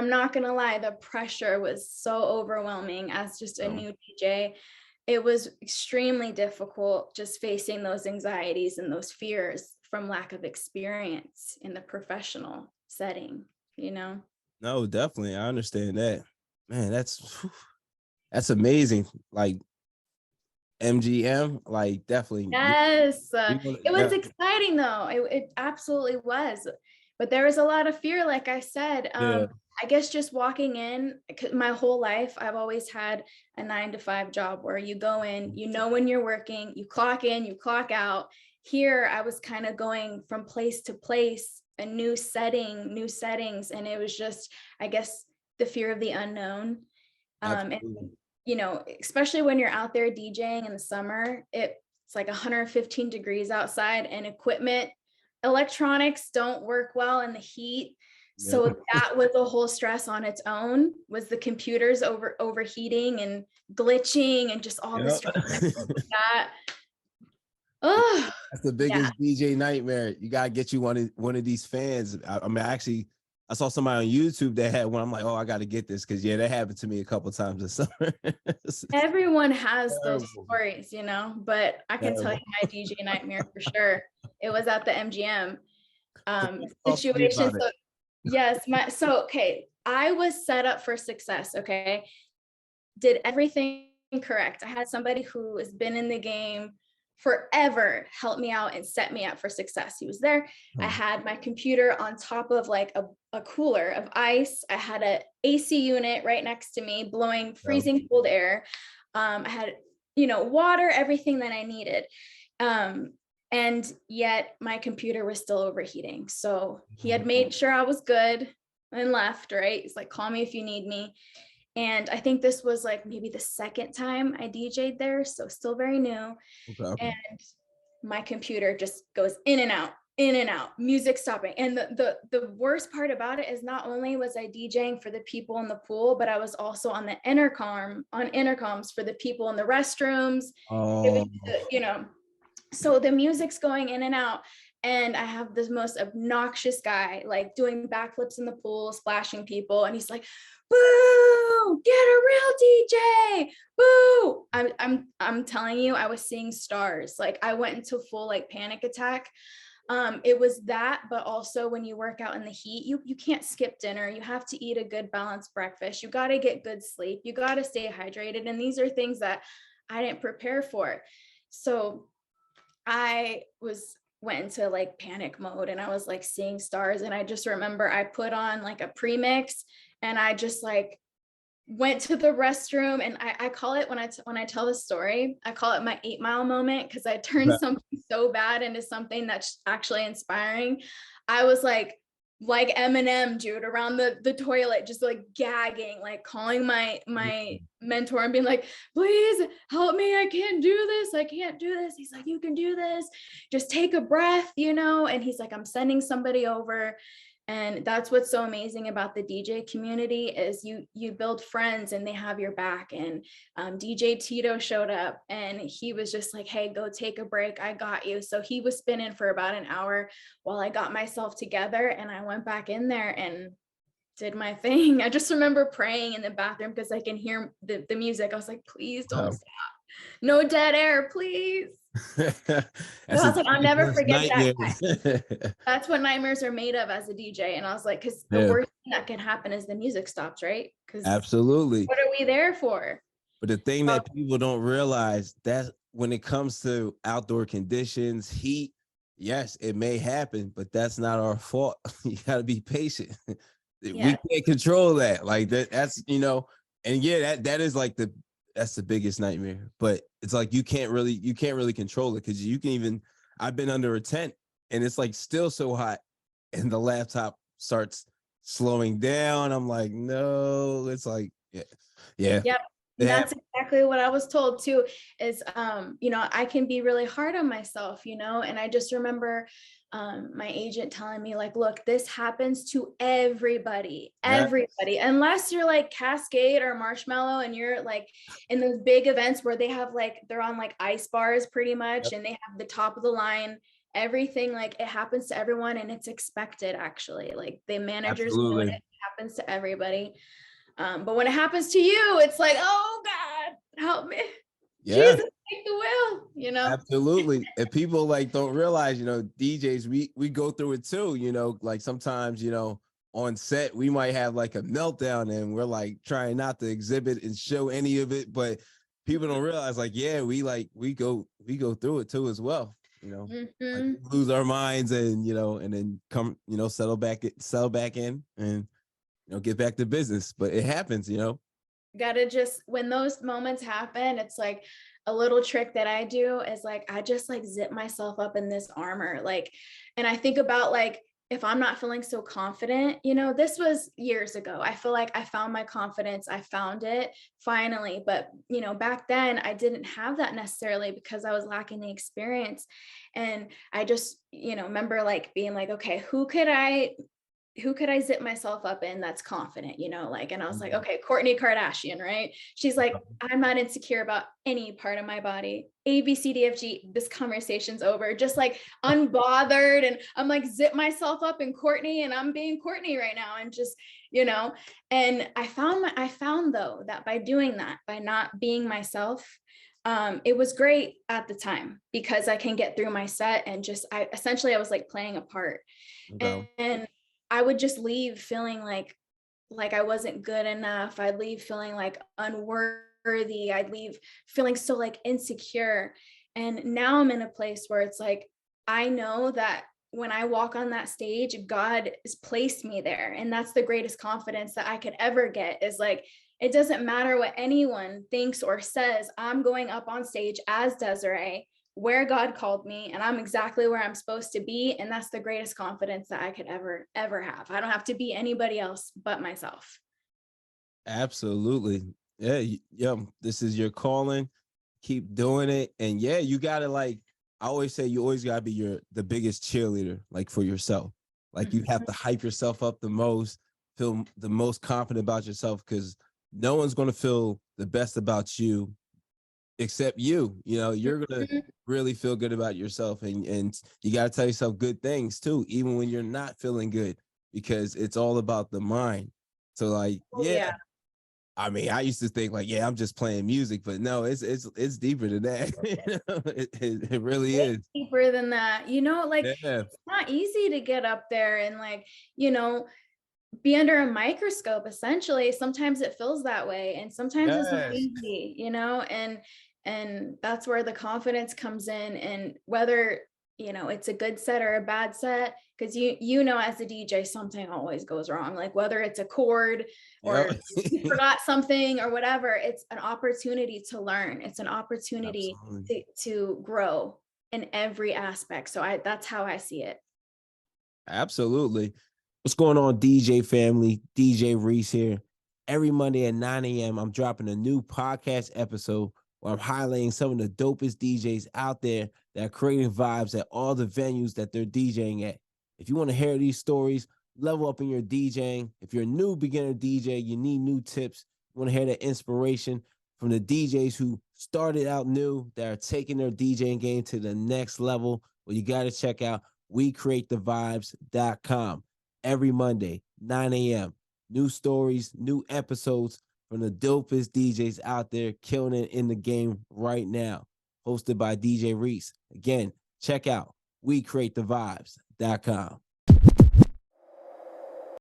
I'm not gonna lie, the pressure was so overwhelming as just a new DJ. It was extremely difficult just facing those anxieties and those fears from lack of experience in the professional setting, you know? No, definitely. I understand that. Man, that's amazing. Like MGM, like definitely. Yes, We wanna- it was yeah, exciting though. It absolutely was. But there was a lot of fear, like I said. yeah. I guess just walking in, my whole life, I've always had a 9 to 5 job where you go in, you know when you're working, you clock in, you clock out. Here, I was kind of going from place to place, a new setting, new settings, and it was just, I guess, the fear of the unknown. And Absolutely. you know, especially when you're out there DJing in the summer, it's like 115 degrees outside and electronics don't work well in the heat. Yeah. So that was a whole stress on its own, was the computers overheating and glitching and just all the Yeah. stress that comes with that. Oh, That's the yeah. biggest DJ nightmare. You gotta get you one of these fans. I mean, actually, I saw somebody on YouTube that had one. I'm like, oh, I got to get this because yeah, that happened to me a couple times this summer. It's Everyone has those terrible. stories, you know, but I can tell you Terrible. my DJ nightmare for sure. It was at the MGM Talk to me situation. about it. So yes, okay, I was set up for success, okay? Did everything correct. I had somebody who has been in the game forever help me out and set me up for success. He was there. I Oh, had my computer on top of like a cooler of ice. I had a AC unit right next to me blowing no. freezing cold air. I had, water, everything that I needed. And yet my computer was still overheating. So he had made sure I was good and left, right? He's like, call me if you need me. And I think this was like maybe the second time I DJ'd there, so still very new. Okay. And my computer just goes in and out, music stopping. And the worst part about it is not only was I DJing for the people in the pool, but I was also on the intercoms for the people in the restrooms. It was, Oh, so the music's going in and out. And I have this most obnoxious guy like doing backflips in the pool, splashing people. And he's like, boo, get a real DJ, boo. I'm telling you, I was seeing stars. Like I went into full like panic attack. It was that, but also when you work out in the heat, you can't skip dinner. You have to eat a good balanced breakfast. You got to get good sleep. You got to stay hydrated. And these are things that I didn't prepare for. So I went into like panic mode and I was like seeing stars. And I just remember I put on like a premix and I just like went to the restroom. And I call it, when I tell the story, I call it my 8 Mile moment, because I turned okay. something so bad into something that's actually inspiring. I was like Eminem, dude, around the toilet, just like gagging, like calling my mentor and being like, please help me, I can't do this, I can't do this. He's like, you can do this, just take a breath, and he's like, I'm sending somebody over. And that's what's so amazing about the DJ community is you build friends and they have your back. And DJ Tito showed up and he was just like, hey, go take a break, I got you. So he was spinning for about an hour while I got myself together, and I went back in there and did my thing. I just remember praying in the bathroom because I can hear the music. I was like, please don't stop. No dead air, please. That's So I a was like, I'll never forget that. nightmare. That's what nightmares are made of as a DJ. And I was like, because the Yeah, worst thing that can happen is the music stops, right? Because absolutely. what are we there for? But the thing Oh, that people don't realize, that when it comes to outdoor conditions, heat, yes, it may happen, but that's not our fault. You got to be patient. We yeah. can't control that. Like that's and yeah, that is like that's the biggest nightmare. But it's like you can't really control it, because you can even, I've been under a tent and it's like still so hot and the laptop starts slowing down. I'm like, no, it's like, yeah. Yeah. Yep. It And that's happens. exactly what I was told too, is, I can be really hard on myself, and I just remember my agent telling me like, look, this happens to Yeah. everybody, unless you're like Cascade or Marshmallow and you're like in those big events where they have like, they're on like ice bars pretty much, Yep. and they have the top of the line everything, like it happens to everyone and it's expected actually. Like the managers know it, Absolutely. it happens to everybody. But when it happens to you, it's like, oh God, help me. Yeah. Jesus, take the wheel, you know? Absolutely. And people like don't realize, DJs, we go through it too, like sometimes, on set, we might have like a meltdown and we're like trying not to exhibit and show any of it, but people don't realize like, yeah, we go through it too as well, like Mhm. we lose our minds and, and then come, settle back in and, get back to business, but it happens. Gotta just, when those moments happen, it's like a little trick that I do is like I just like zip myself up in this armor, like, and I think about like if I'm not feeling so confident, this was years ago. I feel like I found my confidence, I found it finally, but back then I didn't have that necessarily because I was lacking the experience. And I just remember like being like, okay, who could I zip myself up in that's confident, like, and I was like, Mhm. okay, Kourtney Kardashian, right? She's like, I'm not insecure about any part of my body. A, B, C, D, F, G, this conversation's over. Just like unbothered. And I'm like, zip myself up in Kourtney and I'm being Kourtney right now. And just, and I found though, that by doing that, by not being myself, it was great at the time because I can get through my set and just, I was like playing a part. Okay. And I would just leave feeling like I wasn't good enough. I'd leave feeling like unworthy. I'd leave feeling so like insecure. And now I'm in a place where it's like I know that when I walk on that stage, God has placed me there. And that's the greatest confidence that I could ever get, is like it doesn't matter what anyone thinks or says. I'm going up on stage as Desiree, where God called me, and I'm exactly where I'm supposed to be. And that's the greatest confidence that I could ever have. I don't have to be anybody else but myself. Absolutely. Yeah. Yeah. This is your calling. Keep doing it. And yeah, you gotta like, I always say you always gotta be the biggest cheerleader, like for yourself. Like you have Mhm. to hype yourself up the most, feel the most confident about yourself, because no one's gonna feel the best about you except you. You're gonna Mhm. really feel good about yourself, and you gotta tell yourself good things too, even when you're not feeling good, because it's all about the mind. So like, Oh, yeah, yeah. I mean, I used to think like, yeah, I'm just playing music, but no, it's deeper than that. It really Way is. deeper than that. Like Yeah. it's not easy to get up there and like, be under a microscope essentially. Sometimes it feels that way and sometimes it's not Yes. easy, and that's where the confidence comes in. And whether it's a good set or a bad set, because as a DJ something always goes wrong, like whether it's a chord Yep. or you forgot something or whatever. It's an opportunity to learn, it's an opportunity Absolutely. to grow in every aspect. So that's how I see it. Absolutely. What's going on, DJ family? DJ Reese here. Every Monday at 9 a.m., I'm dropping a new podcast episode where I'm highlighting some of the dopest DJs out there that are creating vibes at all the venues that they're DJing at. If you want to hear these stories, level up in your DJing. If you're a new beginner DJ, you need new tips, you want to hear the inspiration from the DJs who started out new, that are taking their DJing game to the next level, well, you got to check out WeCreateTheVibes.com every Monday, 9 a.m. New stories, new episodes from the dopest DJs out there killing it in the game right now. Hosted by DJ Reese. Again, check out WeCreateTheVibes.com.